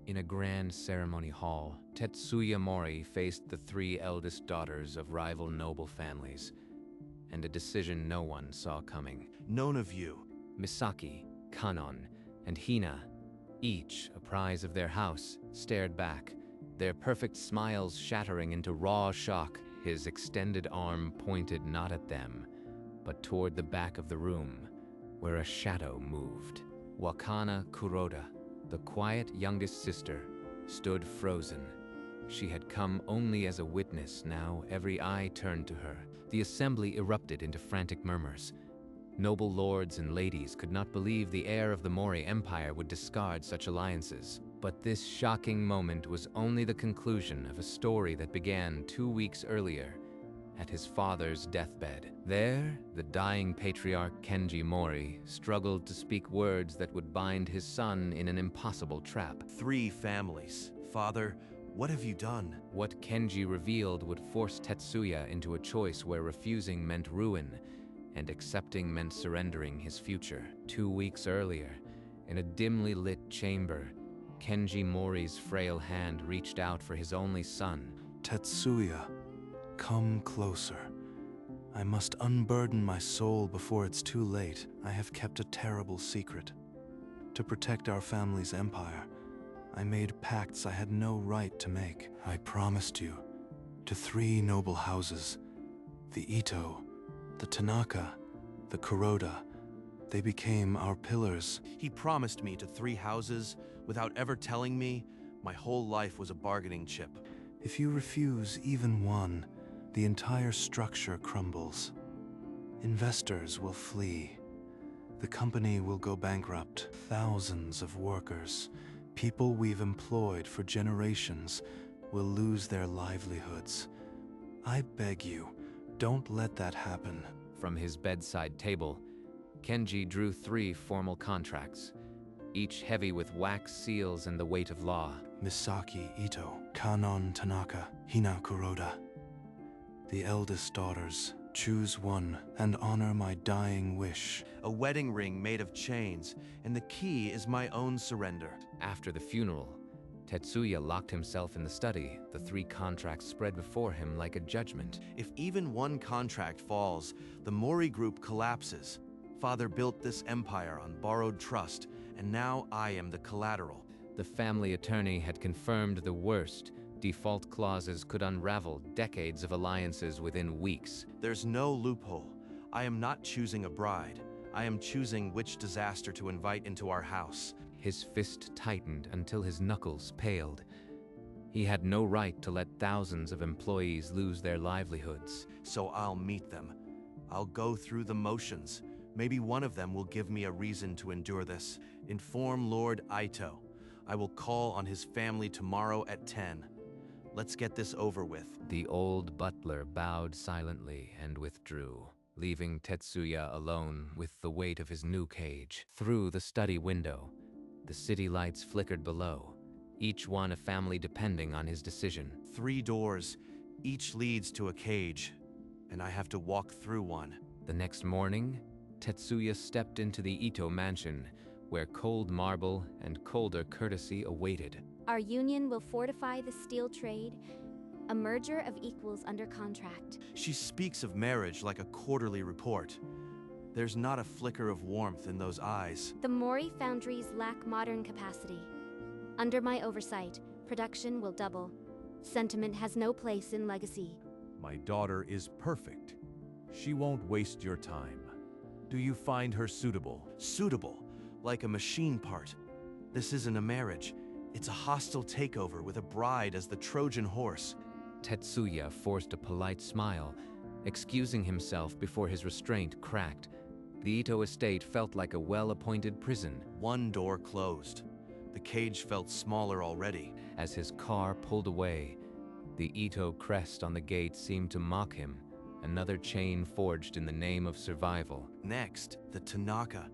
In a grand ceremony hall, Tetsuya Mori faced the three eldest daughters of rival noble families, and a decision no one saw coming. Known of you. Misaki, Kanon, and Hina, each a prize of their house, stared back, their perfect smiles shattering into raw shock. His extended arm pointed not at them, but toward the back of the room, where a shadow moved. Wakana Kuroda, the quiet youngest sister, stood frozen. She had come only as a witness. Now every eye turned to her. The assembly erupted into frantic murmurs. Noble lords and ladies could not believe the heir of the Mori Empire would discard such alliances. But this shocking moment was only the conclusion of a story that began 2 weeks earlier, at his father's deathbed. There, the dying patriarch Kenji Mori struggled to speak words that would bind his son in an impossible trap. 3 families. Father, what have you done? What Kenji revealed would force Tetsuya into a choice where refusing meant ruin, and accepting meant surrendering his future. 2 weeks earlier, in a dimly lit chamber, Kenji Mori's frail hand reached out for his only son. Tetsuya, come closer. I must unburden my soul before it's too late. I have kept a terrible secret. To protect our family's empire, I made pacts I had no right to make. I promised you to 3 noble houses, the Ito, the Tanaka, the Kuroda. They became our pillars. He promised me to 3 houses without ever telling me. My whole life was a bargaining chip. If you refuse even one, the entire structure crumbles. Investors will flee. The company will go bankrupt. Thousands of workers, people we've employed for generations, will lose their livelihoods. I beg you, don't let that happen. From his bedside table, Kenji drew 3 formal contracts, each heavy with wax seals and the weight of law. Misaki Ito, Kanon Tanaka, Hina Kuroda. The eldest daughters, choose one and honor my dying wish. A wedding ring made of chains, and the key is my own surrender. After the funeral, Tetsuya locked himself in the study, the 3 contracts spread before him like a judgment. If even one contract falls, the Mori group collapses. Father built this empire on borrowed trust, and now I am the collateral. The family attorney had confirmed the worst. Default clauses could unravel decades of alliances within weeks. There's no loophole. I am not choosing a bride. I am choosing which disaster to invite into our house. His fist tightened until his knuckles paled. He had no right to let thousands of employees lose their livelihoods. So I'll meet them. I'll go through the motions. Maybe one of them will give me a reason to endure this. Inform Lord Ito. I will call on his family tomorrow at 10. Let's get this over with. The old butler bowed silently and withdrew, leaving Tetsuya alone with the weight of his new cage. Through the study window, the city lights flickered below, each one a family depending on his decision. 3 doors, each leads to a cage, and I have to walk through one. The next morning, Tetsuya stepped into the Ito mansion, where cold marble and colder courtesy awaited. Our union will fortify the steel trade, a merger of equals under contract. She speaks of marriage like a quarterly report. There's not a flicker of warmth in those eyes. The Mori foundries lack modern capacity. Under my oversight, production will double. Sentiment has no place in legacy. My daughter is perfect. She won't waste your time. Do you find her suitable? Suitable, like a machine part. This isn't a marriage. It's a hostile takeover with a bride as the Trojan horse. Tetsuya forced a polite smile, excusing himself before his restraint cracked. The Ito estate felt like a well-appointed prison. 1 door closed. The cage felt smaller already. As his car pulled away, the Ito crest on the gate seemed to mock him, another chain forged in the name of survival. Next, the Tanaka.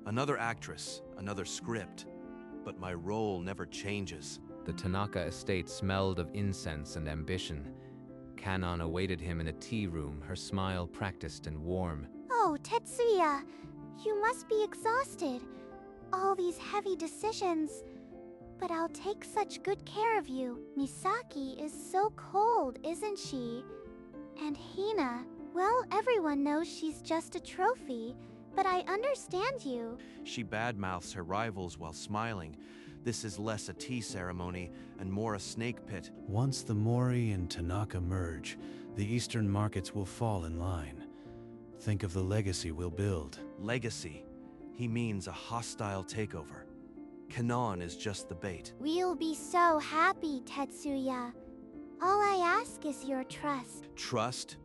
Another actress, another script. But my role never changes. The Tanaka estate smelled of incense and ambition. Kanon awaited him in a tea room, her smile practiced and warm. Oh, Tetsuya, you must be exhausted. All these heavy decisions. but I'll take such good care of you. Misaki is so cold, isn't she? And Hina, well, everyone knows she's just a trophy, but I understand you. She badmouths her rivals while smiling. This is less a tea ceremony and more a snake pit. Once the Mori and Tanaka merge, the eastern markets will fall in line. Think of the legacy we'll build. Legacy. He means a hostile takeover. Kanon is just the bait. We'll be so happy, Tetsuya. All I ask is your trust. Trust?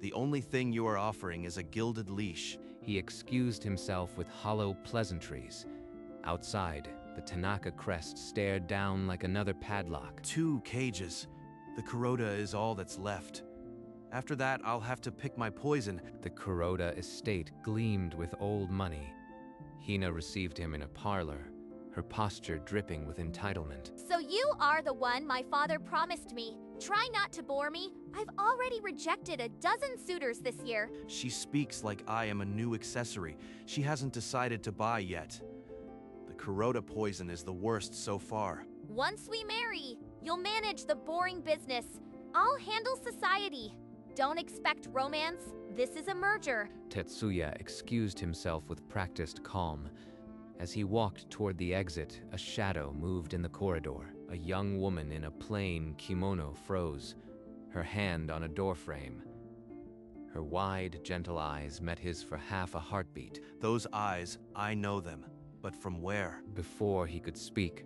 The only thing you are offering is a gilded leash. He excused himself with hollow pleasantries. Outside, the Tanaka crest stared down like another padlock. 2 cages. The Kuroda is all that's left. After that, I'll have to pick my poison. The Kuroda estate gleamed with old money. Hina received him in a parlor, her posture dripping with entitlement. So you are the one my father promised me. Try not to bore me. I've already rejected a dozen suitors this year. She speaks like I am a new accessory. She hasn't decided to buy yet. The Kuroda poison is the worst so far. Once we marry, you'll manage the boring business. I'll handle society. Don't expect romance. This is a merger. Tetsuya excused himself with practiced calm. As he walked toward the exit, a shadow moved in the corridor. A young woman in a plain kimono froze, her hand on a doorframe. Her wide, gentle eyes met his for half a heartbeat. Those eyes, I know them. But from where? Before he could speak,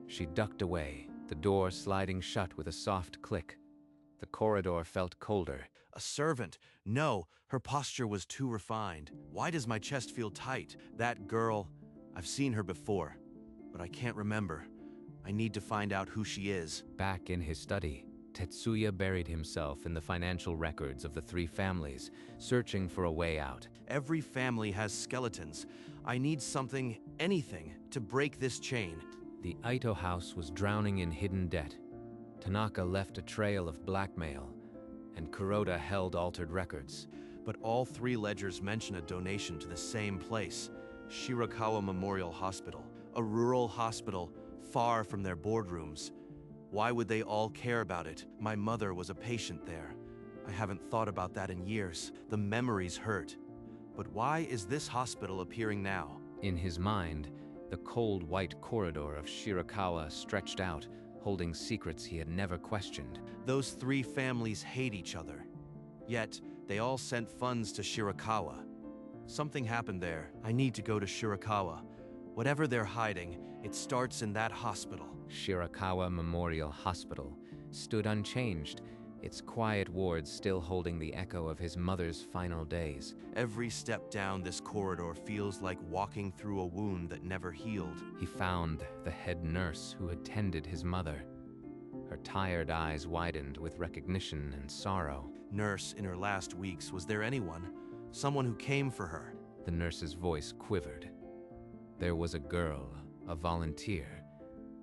she ducked away, the door sliding shut with a soft click. The corridor felt colder. A servant. No, her posture was too refined. Why does my chest feel tight? That girl, I've seen her before, but I can't remember. I need to find out who she is. Back in his study, Tetsuya buried himself in the financial records of the 3 families, searching for a way out. Every family has skeletons. I need something, anything, to break this chain. The Ito house was drowning in hidden debt. Tanaka left a trail of blackmail, and Kuroda held altered records. But all 3 ledgers mention a donation to the same place, Shirakawa Memorial Hospital, a rural hospital far from their boardrooms. Why would they all care about it? My mother was a patient there. I haven't thought about that in years. The memories hurt. But why is this hospital appearing now? In his mind, the cold white corridor of Shirakawa stretched out, holding secrets he had never questioned. Those 3 families hate each other. Yet, they all sent funds to Shirakawa. Something happened there. I need to go to Shirakawa. Whatever they're hiding, it starts in that hospital. Shirakawa Memorial Hospital stood unchanged, its quiet wards still holding the echo of his mother's final days. Every step down this corridor feels like walking through a wound that never healed. He found the head nurse who had tended his mother. Her tired eyes widened with recognition and sorrow. Nurse, in her last weeks, was there anyone? Someone who came for her? The nurse's voice quivered. There was a girl, a volunteer.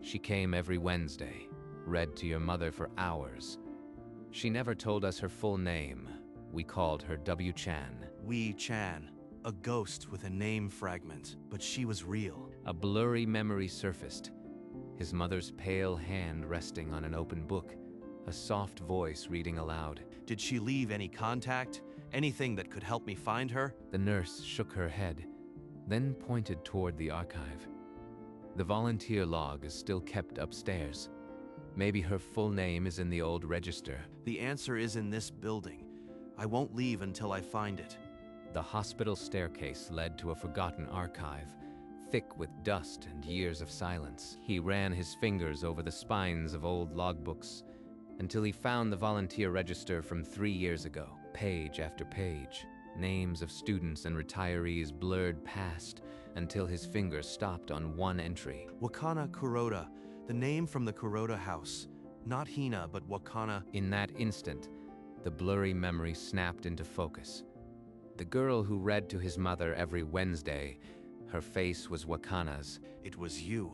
She came every Wednesday, read to your mother for hours. She never told us her full name. We called her W-chan. Wee Chan, a ghost with a name fragment, but she was real. A blurry memory surfaced, his mother's pale hand resting on an open book, a soft voice reading aloud. Did she leave any contact? Anything that could help me find her? The nurse shook her head, then pointed toward the archive. The volunteer log is still kept upstairs. Maybe her full name is in the old register. The answer is in this building. I won't leave until I find it. The hospital staircase led to a forgotten archive, thick with dust and years of silence. He ran his fingers over the spines of old logbooks until he found the volunteer register from 3 years ago. Page after page, names of students and retirees blurred past until his fingers stopped on one entry. Wakana Kuroda, the name from the Kuroda house. Not Hina, but Wakana. In that instant, the blurry memory snapped into focus. The girl who read to his mother every Wednesday, her face was Wakana's. It was you.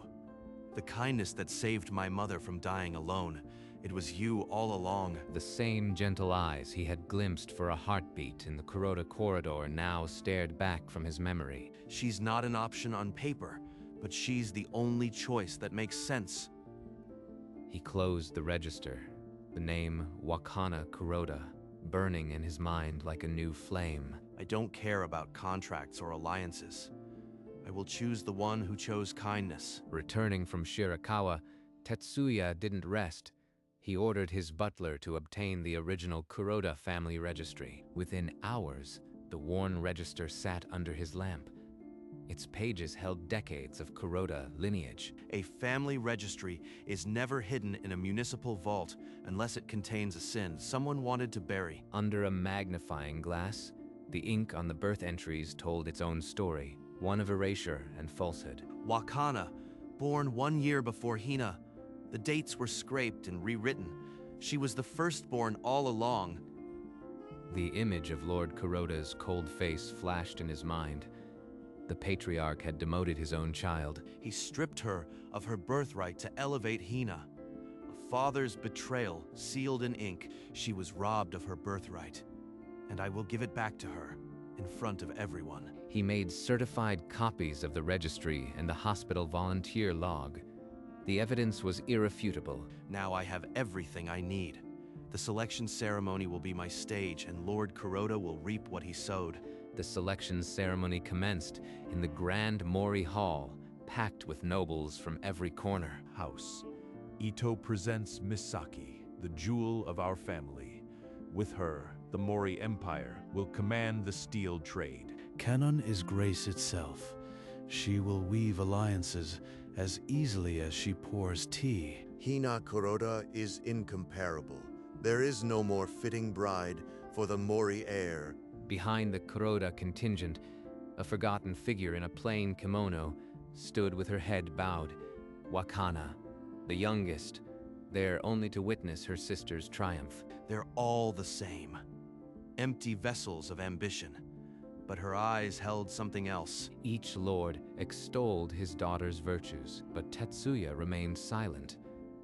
The kindness that saved my mother from dying alone. It was you all along. The same gentle eyes he had glimpsed for a heartbeat in the Kuroda corridor now stared back from his memory. She's not an option on paper, but she's the only choice that makes sense. He closed the register, the name Wakana Kuroda burning in his mind like a new flame. I don't care about contracts or alliances. I will choose the one who chose kindness. Returning from Shirakawa, Tetsuya didn't rest. He ordered his butler to obtain the original Kuroda family registry. Within hours, the worn register sat under his lamp. Its pages held decades of Kuroda lineage. A family registry is never hidden in a municipal vault unless it contains a sin someone wanted to bury. Under a magnifying glass, the ink on the birth entries told its own story, one of erasure and falsehood. Wakana, born 1 year before Hina. The dates were scraped and rewritten. She was the firstborn all along. The image of Lord Kuroda's cold face flashed in his mind. The patriarch had demoted his own child. He stripped her of her birthright to elevate Hina. A father's betrayal sealed in ink. She was robbed of her birthright, and I will give it back to her in front of everyone. He made certified copies of the registry and the hospital volunteer log. The evidence was irrefutable. Now I have everything I need. The selection ceremony will be my stage, and Lord Kuroda will reap what he sowed. The selection ceremony commenced in the Grand Mori Hall, packed with nobles from every corner. House. Ito presents Misaki, the jewel of our family. With her, the Mori Empire will command the steel trade. Kanon is grace itself. She will weave alliances as easily as she pours tea. Hina Kuroda is incomparable. There is no more fitting bride for the Mori heir. Behind the Kuroda contingent, a forgotten figure in a plain kimono stood with her head bowed. Wakana, the youngest, there only to witness her sister's triumph. They're all the same. Empty vessels of ambition. But her eyes held something else. Each lord extolled his daughter's virtues, but Tetsuya remained silent,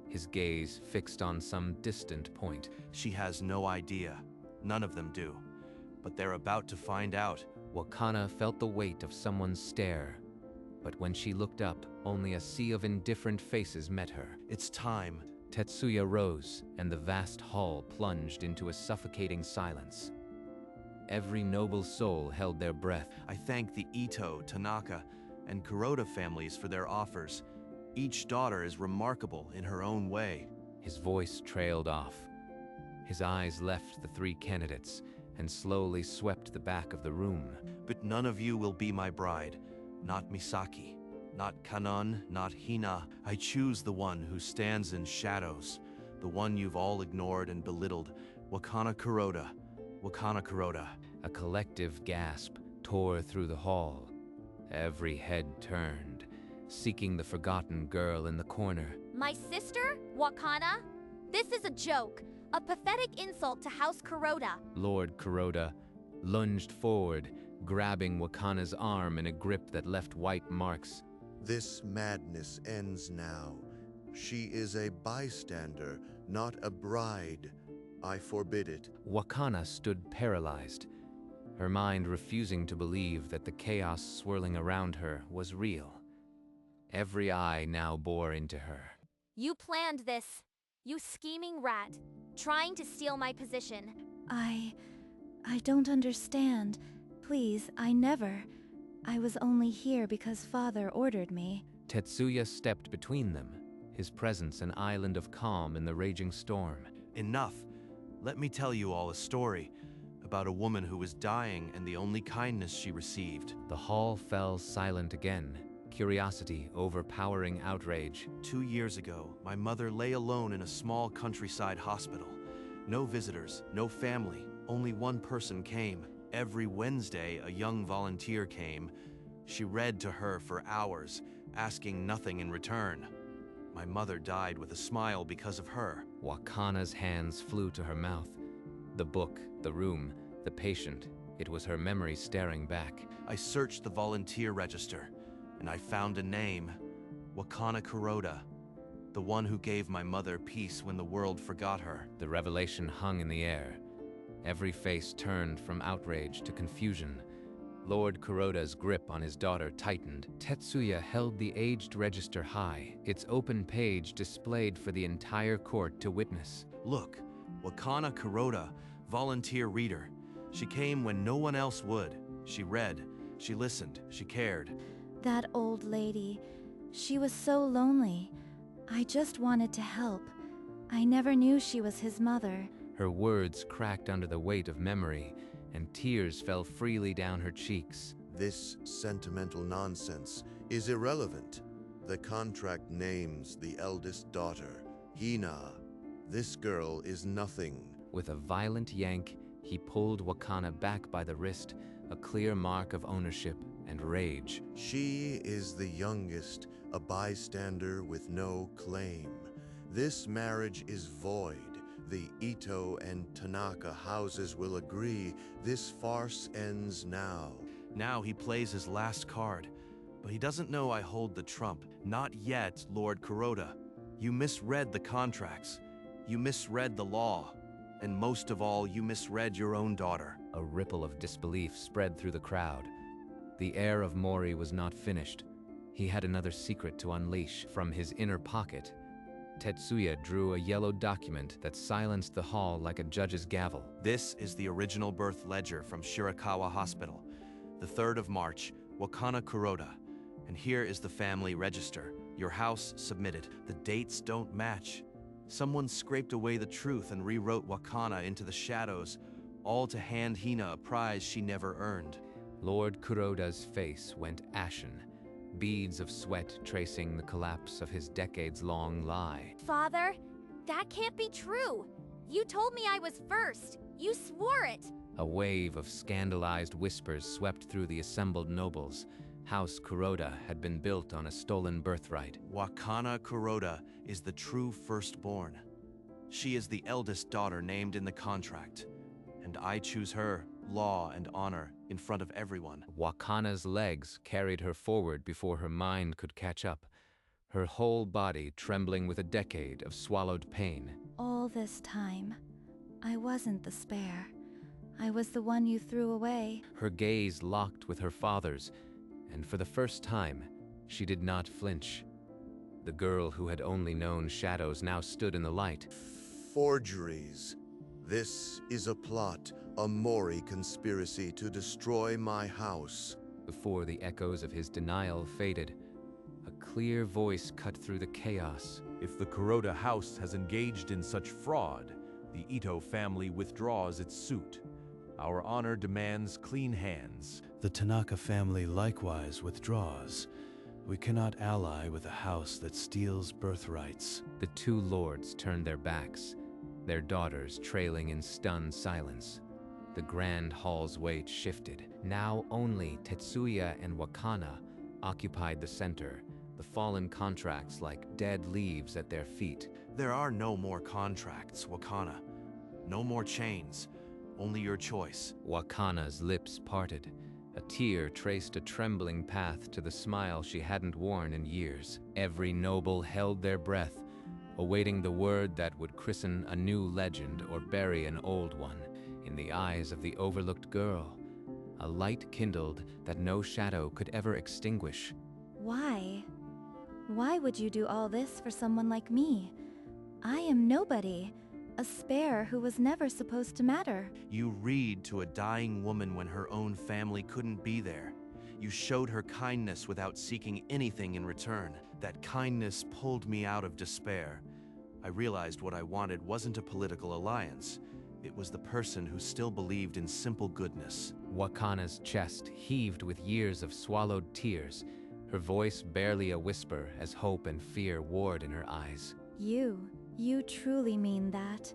his gaze fixed on some distant point. She has no idea. None of them do. But they're about to find out. Wakana felt the weight of someone's stare, but when she looked up, only a sea of indifferent faces met her. It's time. Tetsuya rose, and the vast hall plunged into a suffocating silence. Every noble soul held their breath. I thank the Ito, Tanaka, and Kuroda families for their offers. Each daughter is remarkable in her own way. His voice trailed off. His eyes left the three candidates and slowly swept the back of the room. But none of you will be my bride. Not Misaki, not Kanon, not Hina. I choose the one who stands in shadows, the one you've all ignored and belittled. Wakana Kuroda. Wakana Kuroda. A collective gasp tore through the hall. Every head turned, seeking the forgotten girl in the corner. My sister, Wakana? This is a joke, a pathetic insult to House Kuroda. Lord Kuroda lunged forward, grabbing Wakana's arm in a grip that left white marks. This madness ends now. She is a bystander, not a bride. I forbid it. Wakana stood paralyzed, her mind refusing to believe that the chaos swirling around her was real. Every eye now bore into her. You planned this, you scheming rat, trying to steal my position. I don't understand. Please, I never. I was only here because Father ordered me. Tetsuya stepped between them, his presence an island of calm in the raging storm. Enough. Let me tell you all a story about a woman who was dying and the only kindness she received. The hall fell silent again, curiosity overpowering outrage. 2 years ago, my mother lay alone in a small countryside hospital. No visitors, no family, only one person came. Every Wednesday, a young volunteer came. She read to her for hours, asking nothing in return. My mother died with a smile because of her. Wakana's hands flew to her mouth. The book, the room, the patient. It was her memory staring back. I searched the volunteer register, and I found a name. Wakana Kuroda. The one who gave my mother peace when the world forgot her. The revelation hung in the air. Every face turned from outrage to confusion. Lord Kuroda's grip on his daughter tightened. Tetsuya held the aged register high, its open page displayed for the entire court to witness. Look, Wakana Kuroda, volunteer reader. She came when no one else would. She read, she listened, she cared. That old lady, she was so lonely. I just wanted to help. I never knew she was his mother. Her words cracked under the weight of memory, and tears fell freely down her cheeks. This sentimental nonsense is irrelevant. The contract names the eldest daughter, Hina. This girl is nothing. With a violent yank, he pulled Wakana back by the wrist, a clear mark of ownership and rage. She is the youngest, a bystander with no claim. This marriage is void. The Ito and Tanaka houses will agree this farce ends now. Now he plays his last card, but he doesn't know I hold the trump. Not yet, Lord Kuroda. You misread the contracts. You misread the law. And most of all, you misread your own daughter. A ripple of disbelief spread through the crowd. The heir of Mori was not finished. He had another secret to unleash. From his inner pocket, Tetsuya drew a yellow document that silenced the hall like a judge's gavel. This is the original birth ledger from Shirakawa Hospital. The 3rd of March, Wakana Kuroda. And here is the family register. Your house submitted. The dates don't match. Someone scraped away the truth and rewrote Wakana into the shadows, all to hand Hina a prize she never earned. Lord Kuroda's face went ashen, beads of sweat tracing the collapse of his decades-long lie. Father, that can't be true. You told me I was first. You swore it. A wave of scandalized whispers swept through the assembled nobles. House Kuroda had been built on a stolen birthright. Wakana Kuroda is the true firstborn. She is the eldest daughter named in the contract. And I choose her, law and honor, in front of everyone. Wakana's legs carried her forward before her mind could catch up, her whole body trembling with a decade of swallowed pain. All this time, I wasn't the spare. I was the one you threw away. Her gaze locked with her father's, and for the first time, she did not flinch. The girl who had only known shadows now stood in the light. Forgeries. This is a plot, a Mori conspiracy to destroy my house. Before the echoes of his denial faded, a clear voice cut through the chaos. If the Kuroda house has engaged in such fraud, the Ito family withdraws its suit. Our honor demands clean hands. The Tanaka family likewise withdraws. We cannot ally with a house that steals birthrights. The two lords turned their backs, their daughters trailing in stunned silence. The grand hall's weight shifted. Now only Tetsuya and Wakana occupied the center, the fallen contracts like dead leaves at their feet. There are no more contracts, Wakana. No more chains. Only your choice. Wakana's lips parted. A tear traced a trembling path to the smile she hadn't worn in years. Every noble held their breath, awaiting the word that would christen a new legend or bury an old one. In the eyes of the overlooked girl, a light kindled that no shadow could ever extinguish. Why? Why would you do all this for someone like me? I am nobody. A spare who was never supposed to matter. You read to a dying woman when her own family couldn't be there. You showed her kindness without seeking anything in return. That kindness pulled me out of despair. I realized what I wanted wasn't a political alliance. It was the person who still believed in simple goodness. Wakana's chest heaved with years of swallowed tears, her voice barely a whisper as hope and fear warred in her eyes. You truly mean that?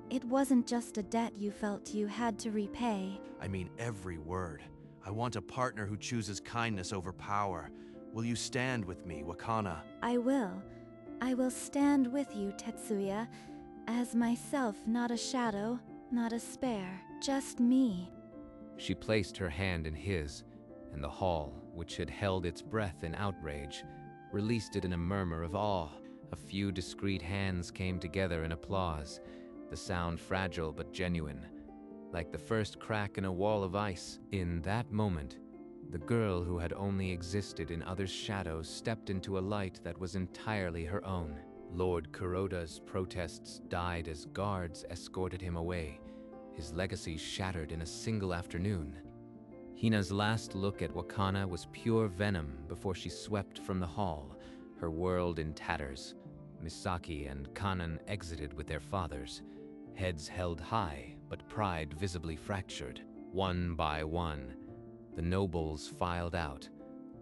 It wasn't just a debt you felt you had to repay. I mean every word. I want a partner who chooses kindness over power. Will you stand with me, Wakana? I will. I will stand with you, Tetsuya. As myself, not a shadow, not a spare. Just me. She placed her hand in his, and the hall, which had held its breath in outrage, released it in a murmur of awe. A few discreet hands came together in applause, the sound fragile but genuine. like the first crack in a wall of ice. In that moment, the girl who had only existed in others' shadows stepped into a light that was entirely her own. Lord Kuroda's protests died as guards escorted him away, his legacy shattered in a single afternoon. Hina's last look at Wakana was pure venom before she swept from the hall, her world in tatters. Misaki and Kanan exited with their fathers, heads held high but pride visibly fractured. One by one, the nobles filed out,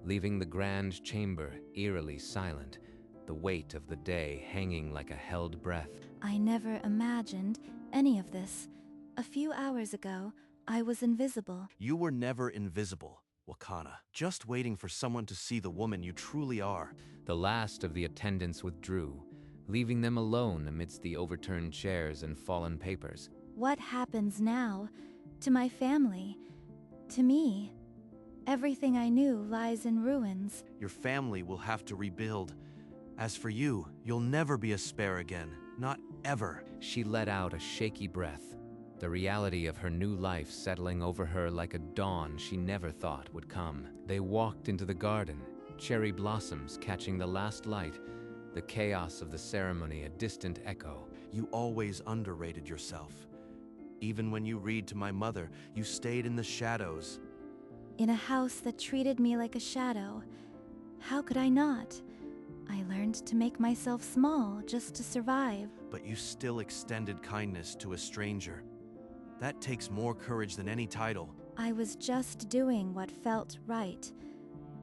leaving the grand chamber eerily silent, the weight of the day hanging like a held breath. I never imagined any of this. A few hours ago, I was invisible. You were never invisible, Wakana, just waiting for someone to see the woman you truly are. The last of the attendants withdrew, leaving them alone amidst the overturned chairs and fallen papers. What happens now? To my family? To me? Everything I knew lies in ruins. Your family will have to rebuild. As for you, you'll never be a spare again. Not ever. She let out a shaky breath, the reality of her new life settling over her like a dawn she never thought would come. They walked into the garden, cherry blossoms catching the last light, the chaos of the ceremony a distant echo. You always underrated yourself. Even when you read to my mother, you stayed in the shadows. In a house that treated me like a shadow. How could I not? I learned to make myself small just to survive. But you still extended kindness to a stranger. That takes more courage than any title. I was just doing what felt right.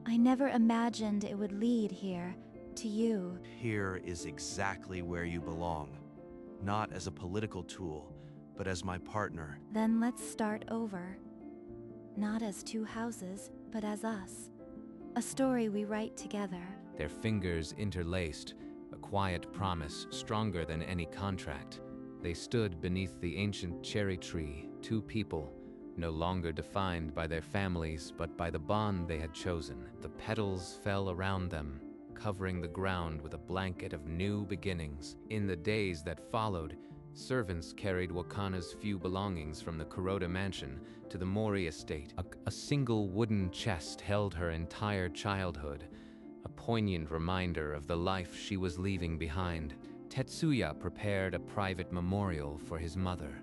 I never imagined it would lead here, to you. Here is exactly where you belong. Not as a political tool, but as my partner. Then let's start over. Not as two houses, but as us. A story we write together. Their fingers interlaced, a quiet promise stronger than any contract. They stood beneath the ancient cherry tree, two people, no longer defined by their families but by the bond they had chosen. The petals fell around them, covering the ground with a blanket of new beginnings. In the days that followed, servants carried Wakana's few belongings from the Kuroda mansion to the Mori estate. A single wooden chest held her entire childhood, a poignant reminder of the life she was leaving behind. Tetsuya prepared a private memorial for his mother,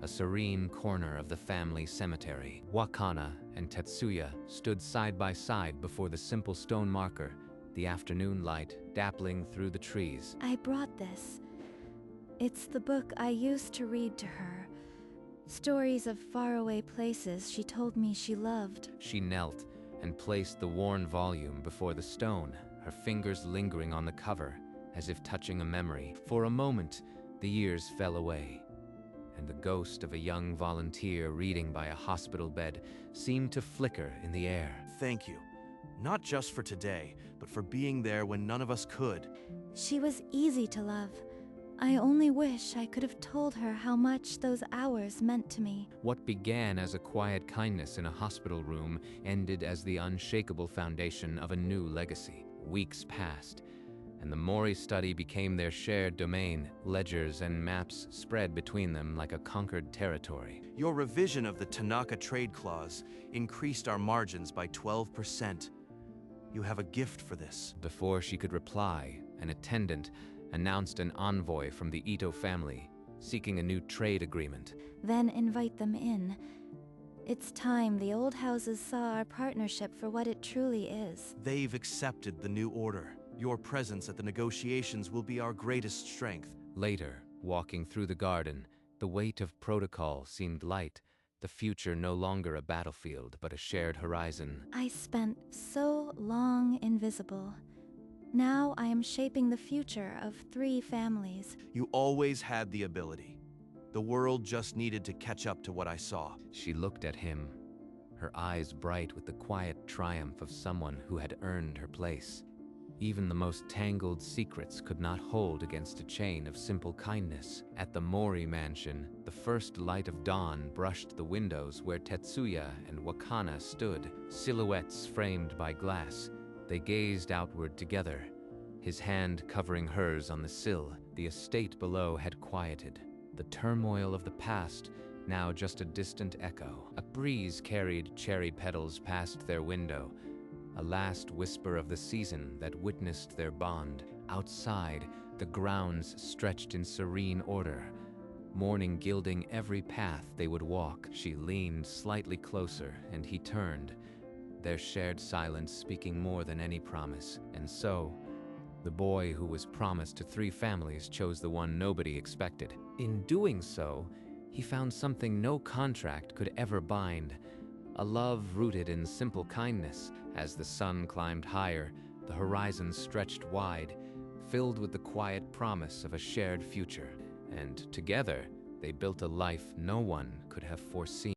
a serene corner of the family cemetery. Wakana and Tetsuya stood side by side before the simple stone marker, the afternoon light dappling through the trees. I brought this. It's the book I used to read to her. Stories of faraway places she told me she loved. She knelt and placed the worn volume before the stone, her fingers lingering on the cover, as if touching a memory. For a moment, the years fell away, and the ghost of a young volunteer reading by a hospital bed seemed to flicker in the air. Thank you. Not just for today, but for being there when none of us could. She was easy to love. I only wish I could have told her how much those hours meant to me. What began as a quiet kindness in a hospital room ended as the unshakable foundation of a new legacy. Weeks passed, and the Mori study became their shared domain. Ledgers and maps spread between them like a conquered territory. Your revision of the Tanaka trade clause increased our margins by 12%. You have a gift for this. Before she could reply, an attendant announced an envoy from the Ito family, seeking a new trade agreement. Then invite them in. It's time the old houses saw our partnership for what it truly is. They've accepted the new order. Your presence at the negotiations will be our greatest strength. Later, walking through the garden, the weight of protocol seemed light, the future no longer a battlefield but a shared horizon. I spent so long invisible. Now I am shaping the future of 3 families. You always had the ability. The world just needed to catch up to what I saw. She looked at him, her eyes bright with the quiet triumph of someone who had earned her place. Even the most tangled secrets could not hold against a chain of simple kindness. At the Mori mansion, the first light of dawn brushed the windows where Tetsuya and Wakana stood, silhouettes framed by glass. They gazed outward together, his hand covering hers on the sill. The estate below had quieted. The turmoil of the past now just a distant echo. A breeze carried cherry petals past their window, a last whisper of the season that witnessed their bond. Outside, the grounds stretched in serene order, morning gilding every path they would walk. She leaned slightly closer, and he turned, their shared silence speaking more than any promise. And so, the boy who was promised to 3 families chose the one nobody expected. In doing so, he found something no contract could ever bind, a love rooted in simple kindness. As the sun climbed higher, the horizon stretched wide, filled with the quiet promise of a shared future. And together, they built a life no one could have foreseen.